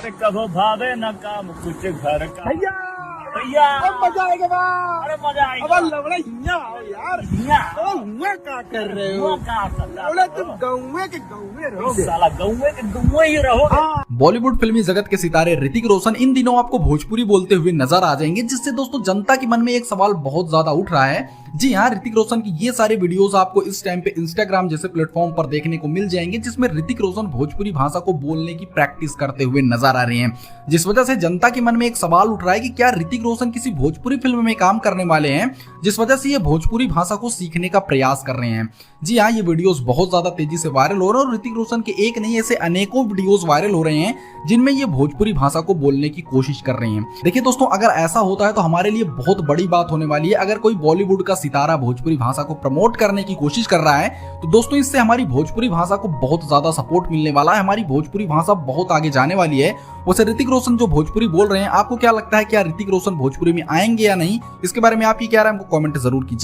अरे कभो भावे न काम कुछ घर का। भैया भैया अब मजा आएगा बा। अरे मजा आएगा। अब लवड़ा हिया आओ यार। हिया अब हुआ क्या कर रहे हो? हुआ क्या कर रहा लवड़ा हो? तुम गाँव के गाँव रहोगे। साला गौवे के गौवे ही रहो। हाँ बॉलीवुड फिल्मी जगत के सितारे ऋतिक रोशन इन दिनों आपको भोजपुरी बोलते हुए नजर आ जाएंगे, जिससे दोस्तों जनता के मन में एक सवाल बहुत ज्यादा उठ रहा है। जी हाँ, ऋतिक रोशन की ये सारे वीडियोस आपको इस टाइम पे इंस्टाग्राम जैसे प्लेटफॉर्म पर देखने को मिल जाएंगे, जिसमें ऋतिक रोशन भोजपुरी भाषा को बोलने की प्रैक्टिस करते हुए नजर आ रहे हैं, जिस वजह से जनता के मन में एक सवाल उठ रहा है कि क्या ऋतिक रोशन किसी भोजपुरी फिल्म में काम करने वाले हैं, जिस वजह से ये भोजपुरी भाषा को सीखने का प्रयास कर रहे हैं। जी हाँ, ये वीडियोस बहुत ज्यादा तेजी से वायरल हो रहे हैं और ऋतिक रोशन के एक नहीं ऐसे अनेकों वीडियोस वायरल हो रहे हैं जिनमें ये भोजपुरी भाषा को बोलने की कोशिश कर रहे हैं। देखिए दोस्तों, अगर ऐसा होता है तो हमारे लिए बहुत बड़ी बात होने वाली है। अगर कोई बॉलीवुड का सितारा भोजपुरी भाषा को प्रमोट करने की कोशिश कर रहा है तो दोस्तों इससे हमारी भोजपुरी भाषा को बहुत ज्यादा सपोर्ट मिलने वाला है, हमारी भोजपुरी भाषा बहुत आगे जाने वाली है। वैसे ऋतिक रोशन जो भोजपुरी बोल रहे हैं, आपको क्या लगता है, क्या ऋतिक रोशन भोजपुरी में आएंगे या नहीं? इसके बारे में आप क्या कह रहे हैं, हमको कमेंट जरूर कीजिए।